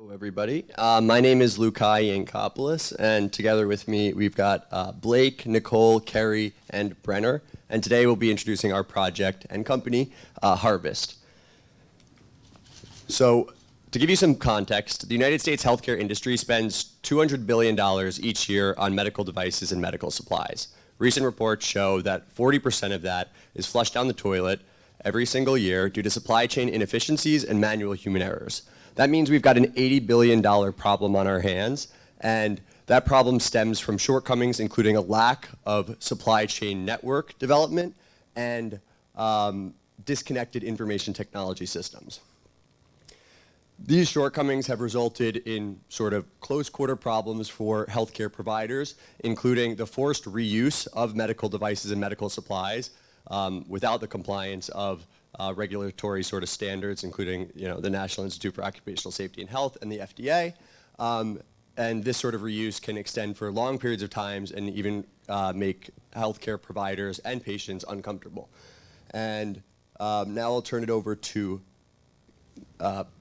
Hello, everybody. My name is Luká Yancopoulos, and together with me, we've got Blake, Nicole, Kerry, and Brenner. And today we'll be introducing our project and company, Harvest. So, to give you some context, the United States healthcare industry spends $200 billion each year on medical devices and medical supplies. Recent reports show that 40% of that is flushed down the toilet every single year due to supply chain inefficiencies and manual human errors. That means we've got an $80 billion problem on our hands, and that problem stems from shortcomings including a lack of supply chain network development and disconnected information technology systems. These shortcomings have resulted in sort of close quarter problems for healthcare providers, including the forced reuse of medical devices and medical supplies without the compliance of regulatory sort of standards, including the National Institute for Occupational Safety and Health and the FDA. And this sort of reuse can extend for long periods of times and even make healthcare providers and patients uncomfortable. And now I'll turn it over to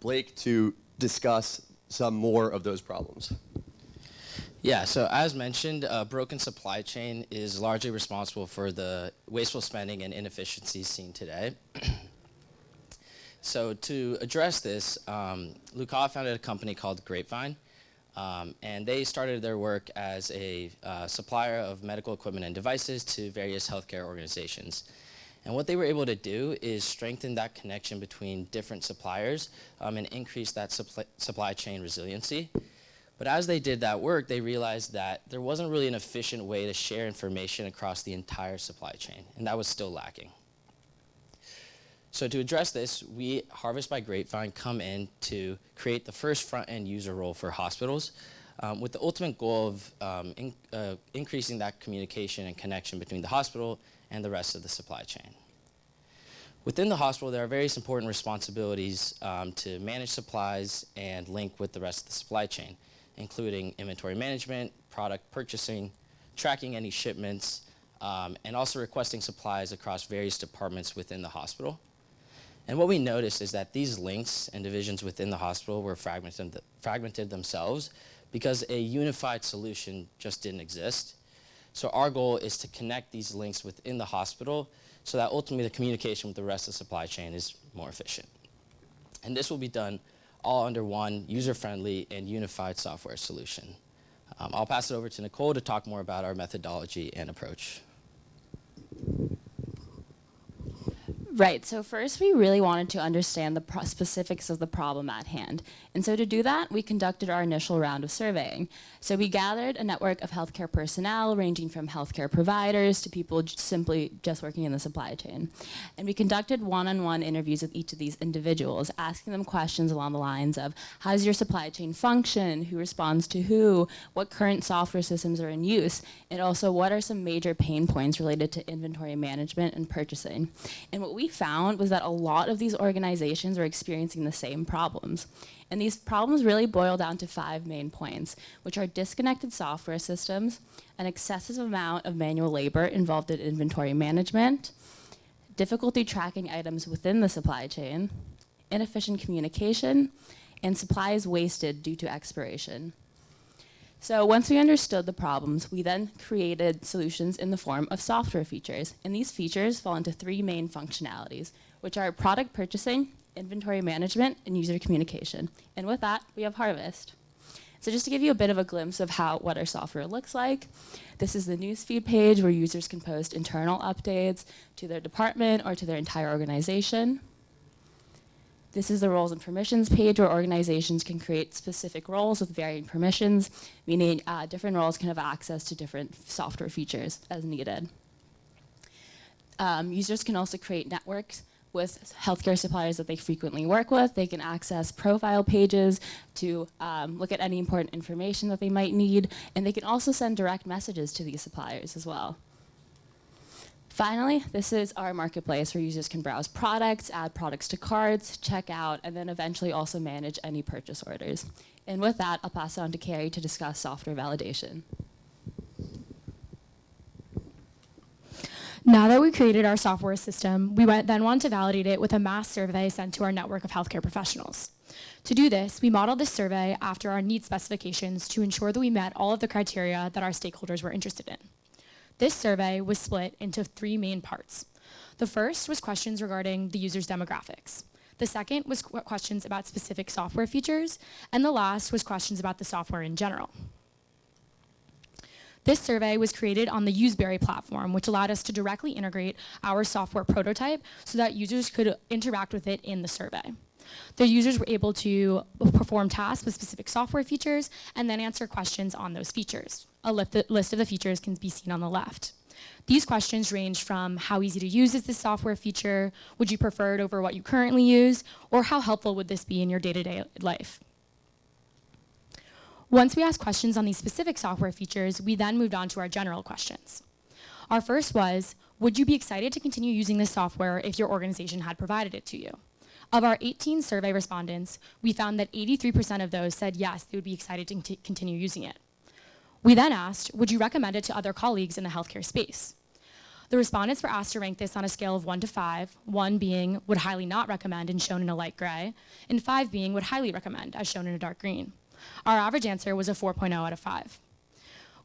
Blake to discuss some more of those problems. Yeah, so as mentioned, a broken supply chain is largely responsible for the wasteful spending and inefficiencies seen today. So to address this, Luká founded a company called Grapevine, and they started their work as a supplier of medical equipment and devices to various healthcare organizations. And what they were able to do is strengthen that connection between different suppliers and increase that supply chain resiliency. But as they did that work, they realized that there wasn't really an efficient way to share information across the entire supply chain, and that was still lacking. So to address this, we, Harvest by Grapevine, come in to create the first front-end user role for hospitals with the ultimate goal of increasing that communication and connection between the hospital and the rest of the supply chain. Within the hospital, there are various important responsibilities to manage supplies and link with the rest of the supply chain, including inventory management, product purchasing, tracking any shipments, and also requesting supplies across various departments within the hospital. And what we noticed is that these links and divisions within the hospital were fragmented themselves because a unified solution just didn't exist. So our goal is to connect these links within the hospital so that ultimately the communication with the rest of the supply chain is more efficient. And this will be done all under one user-friendly and unified software solution. I'll pass it over to Nicole to talk more about our methodology and approach. Right, so first we really wanted to understand the specifics of the problem at hand. And so to do that, we conducted our initial round of surveying. So we gathered a network of healthcare personnel ranging from healthcare providers to people simply just working in the supply chain. And we conducted one-on-one interviews with each of these individuals, asking them questions along the lines of, how does your supply chain function? Who responds to who? What current software systems are in use? And also, what are some major pain points related to inventory management and purchasing? And what we found was that a lot of these organizations were experiencing the same problems. And these problems really boil down to 5 main points, which are disconnected software systems, an excessive amount of manual labor involved in inventory management, difficulty tracking items within the supply chain, inefficient communication, and supplies wasted due to expiration. So once we understood the problems, we then created solutions in the form of software features. And these features fall into 3 main functionalities, which are product purchasing, inventory management, and user communication. And with that, we have Harvest. So just to give you a bit of a glimpse of what our software looks like, this is the newsfeed page where users can post internal updates to their department or to their entire organization. This is the roles and permissions page where organizations can create specific roles with varying permissions, meaning different roles can have access to different software features as needed. Users can also create networks with healthcare suppliers that they frequently work with. They can access profile pages to look at any important information that they might need, and they can also send direct messages to these suppliers as well. Finally, this is our marketplace where users can browse products, add products to carts, check out, and then eventually also manage any purchase orders. And with that, I'll pass it on to Kerry to discuss software validation. Now that we created our software system, we then wanted to validate it with a mass survey sent to our network of healthcare professionals. To do this, we modeled this survey after our needs specifications to ensure that we met all of the criteria that our stakeholders were interested in. This survey was split into 3 main parts. The first was questions regarding the user's demographics. The second was questions about specific software features, and the last was questions about the software in general. This survey was created on the Useberry platform, which allowed us to directly integrate our software prototype so that users could interact with it in the survey. The users were able to perform tasks with specific software features and then answer questions on those features. A list of the features can be seen on the left. These questions range from how easy to use is this software feature, would you prefer it over what you currently use, or how helpful would this be in your day-to-day life? Once we asked questions on these specific software features, we then moved on to our general questions. Our first was, would you be excited to continue using this software if your organization had provided it to you? Of our 18 survey respondents, we found that 83% of those said yes, they would be excited to continue using it. We then asked, would you recommend it to other colleagues in the healthcare space? The respondents were asked to rank this on a scale of 1 to 5, 1 being would highly not recommend and shown in a light gray, and 5 being would highly recommend as shown in a dark green. Our average answer was a 4.0 out of 5.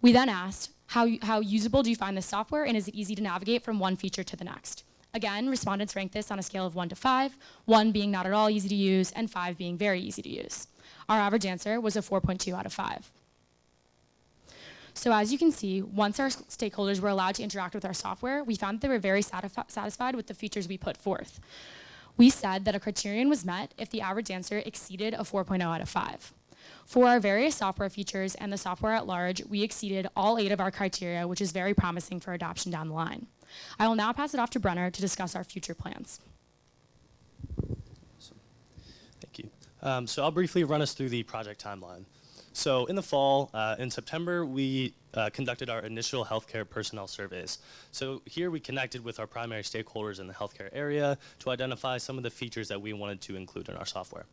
We then asked, how usable do you find this software and is it easy to navigate from one feature to the next? Again, respondents ranked this on a scale of 1 to 5, 1 being not at all easy to use and 5 being very easy to use. Our average answer was a 4.2 out of 5. So as you can see, once our stakeholders were allowed to interact with our software, we found that they were very satisfied with the features we put forth. We said that a criterion was met if the average answer exceeded a 4.0 out of 5. For our various software features and the software at large, we exceeded all 8 of our criteria, which is very promising for adoption down the line. I will now pass it off to Brenner to discuss our future plans. Thank you. So I'll briefly run us through the project timeline. So in the fall, in September, we conducted our initial healthcare personnel surveys. So here we connected with our primary stakeholders in the healthcare area to identify some of the features that we wanted to include in our software.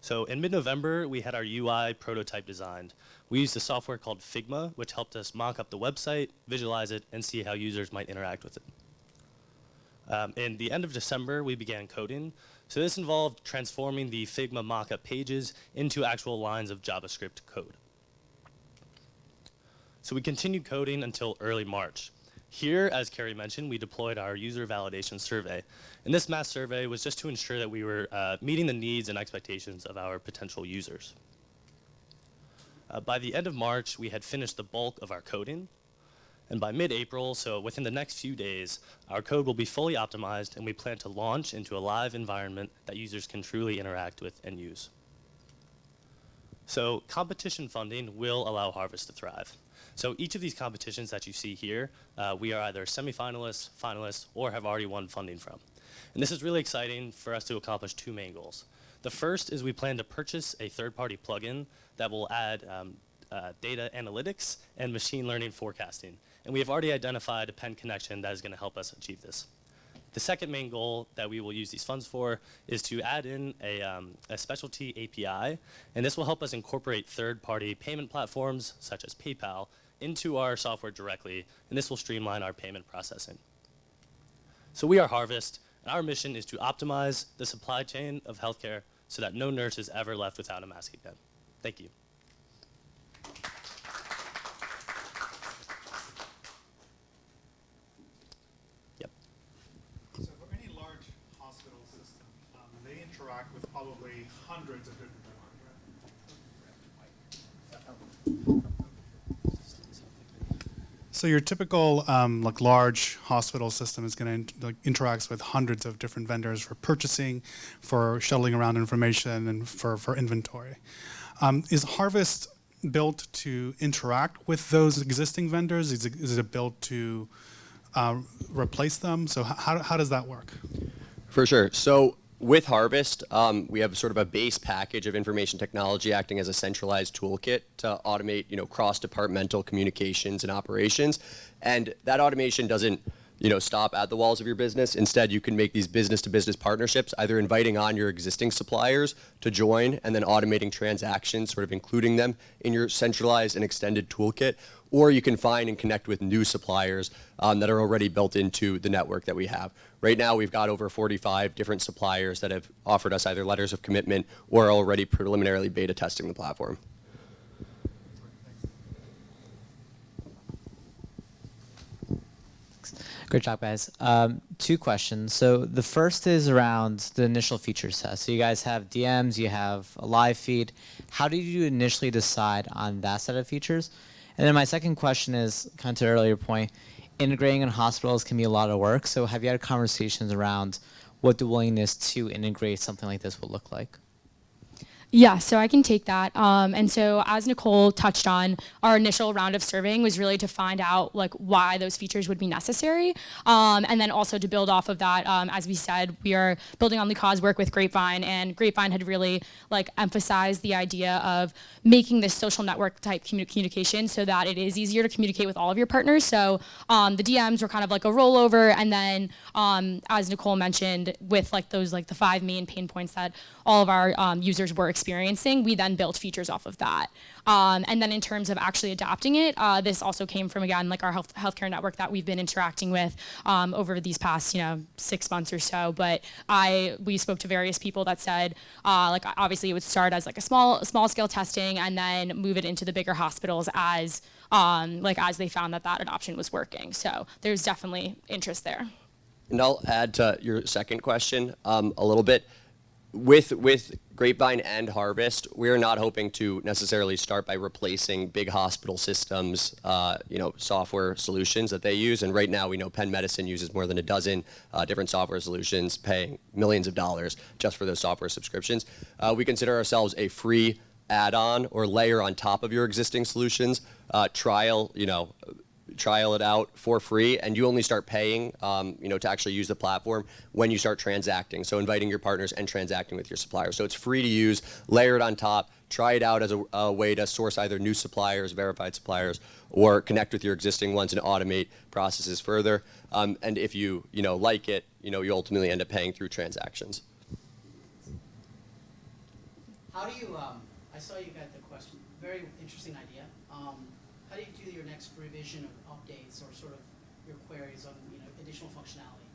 So in mid-November, we had our UI prototype designed. We used a software called Figma, which helped us mock up the website, visualize it, and see how users might interact with it. In the end of December, we began coding. So this involved transforming the Figma mock-up pages into actual lines of JavaScript code. So we continued coding until early March. Here, as Kerry mentioned, we deployed our user validation survey. And this mass survey was just to ensure that we were meeting the needs and expectations of our potential users. By the end of March, we had finished the bulk of our coding. And by mid-April, so within the next few days, our code will be fully optimized and we plan to launch into a live environment that users can truly interact with and use. So competition funding will allow Harvest to thrive. So each of these competitions that you see here, we are either semifinalists, finalists, or have already won funding from. And this is really exciting for us to accomplish 2 main goals. The first is we plan to purchase a third-party plugin that will add data analytics and machine learning forecasting. And we have already identified a pen connection that is going to help us achieve this. The second main goal that we will use these funds for is to add in a specialty API, and this will help us incorporate third-party payment platforms, such as PayPal, into our software directly, and this will streamline our payment processing. So we are Harvest, and our mission is to optimize the supply chain of healthcare so that no nurse is ever left without a mask again. Thank you. So for any large hospital system, they interact with probably hundreds of different vendors. So your typical like large hospital system is going to interacts with hundreds of different vendors for purchasing, for shuttling around information, and for inventory. Is Harvest built to interact with those existing vendors? Is it built to replace them? So how does that work? For sure. So with Harvest, we have sort of a base package of information technology acting as a centralized toolkit to automate, cross-departmental communications and operations. And that automation doesn't, stop at the walls of your business. Instead, you can make these business-to-business partnerships, either inviting on your existing suppliers to join and then automating transactions, sort of including them in your centralized and extended toolkit, or you can find and connect with new suppliers that are already built into the network that we have. Right now, we've got over 45 different suppliers that have offered us either letters of commitment or are already preliminarily beta testing the platform. Great job, guys. Two questions. So the first is around the initial feature set. So you guys have DMs, you have a live feed. How did you initially decide on that set of features? And then my second question is, kind of to the earlier point, integrating in hospitals can be a lot of work. So have you had conversations around what the willingness to integrate something like this will look like? Yeah, so I can take that. And so as Nicole touched on, our initial round of surveying was really to find out like why those features would be necessary. And then also to build off of that, as we said, we are building on Luká's work with Grapevine, and Grapevine had really like emphasized the idea of making this social network type communication so that it is easier to communicate with all of your partners. So the DMs were kind of like a rollover, and then as Nicole mentioned, with like those like the 5 main pain points that all of our users were experiencing, we then built features off of that. And then in terms of actually adapting it, this also came from, again, like our healthcare network that we've been interacting with over these past, 6 months or so. But we spoke to various people that said, like obviously it would start as like a small scale testing and then move it into the bigger hospitals as they found that adoption was working. So there's definitely interest there. And I'll add to your second question a little bit. With Grapevine and Harvest, we're not hoping to necessarily start by replacing big hospital systems, software solutions that they use. And right now, we know Penn Medicine uses more than a dozen different software solutions, paying millions of dollars just for those software subscriptions. We consider ourselves a free add-on or layer on top of your existing solutions. Trial it out for free, and you only start paying, to actually use the platform when you start transacting. So inviting your partners and transacting with your suppliers. So it's free to use, layer it on top, try it out as a way to source either new suppliers, verified suppliers, or connect with your existing ones and automate processes further. And if you, like it, you ultimately end up paying through transactions. How do you, I saw you got the question, very interesting idea. How do you do your next revision of updates or sort of your queries on additional functionality?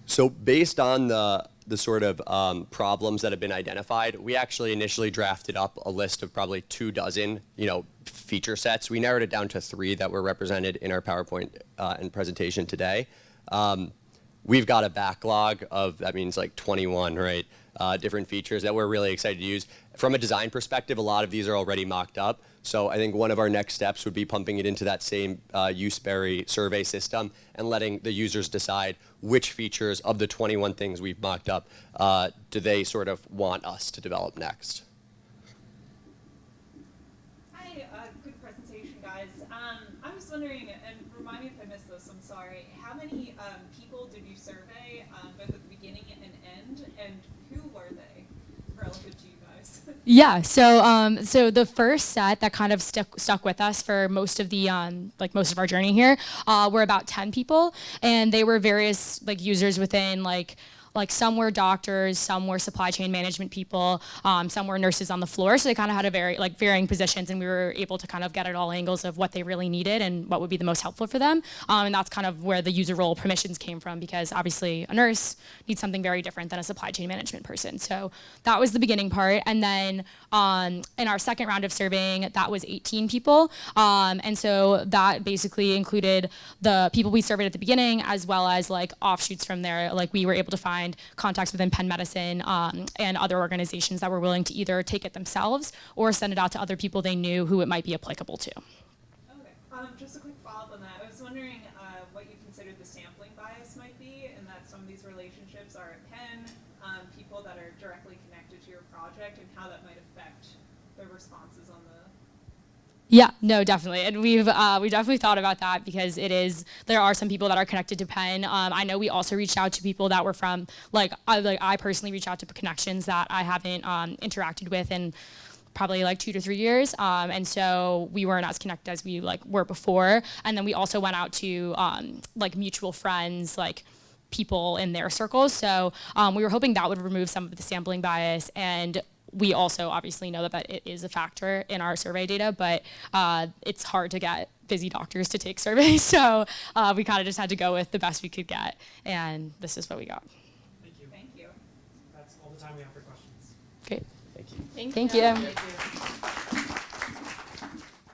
So based on the sort of problems that have been identified, we actually initially drafted up a list of probably 24, feature sets. We narrowed it down to 3 that were represented in our PowerPoint and presentation today. We've got a backlog of, that means like 21, right? Different features that we're really excited to use. From a design perspective, a lot of these are already mocked up. So I think one of our next steps would be pumping it into that same UseBerry survey system and letting the users decide which features of the 21 things we've mocked up do they sort of want us to develop next. Hi, good presentation, guys. I was wondering, and remind me if I missed this, I'm sorry, how many people did you survey, both at the beginning and end, and who were they relative to you guys? Yeah, so the first set that kind of stuck with us for most of the most of our journey here were about 10 people, and they were various users within some were doctors, some were supply chain management people, some were nurses on the floor. So they kind of had a varying positions, and we were able to kind of get at all angles of what they really needed and what would be the most helpful for them. And that's kind of where the user role permissions came from, because obviously a nurse needs something very different than a supply chain management person. So that was the beginning part. And then in our second round of surveying, that was 18 people. And so that basically included the people we surveyed at the beginning, as well as offshoots from there. We were able to find contacts within Penn Medicine and other organizations that were willing to either take it themselves or send it out to other people they knew who it might be applicable to. Okay, just a quick follow-up on that. I was wondering what you considered the sampling bias might be, and that some of these relationships are at Penn, people that are directly connected to your project, and how that might affect the responses on the... Yeah, no, definitely, and we definitely thought about that, because there are some people that are connected to Penn. I know we also reached out to people that were from I personally reached out to connections that I haven't interacted with in probably 2 to 3 years, and so we weren't as connected as we were before. And then we also went out to mutual friends, people in their circles. So we were hoping that would remove some of the sampling bias, and we also obviously know that it is a factor in our survey data, but it's hard to get busy doctors to take surveys, so we kind of just had to go with the best we could get, and this is what we got. Thank you. Thank you. That's all the time we have for questions. Great. Thank you. Thank Thank you. you. Thank you.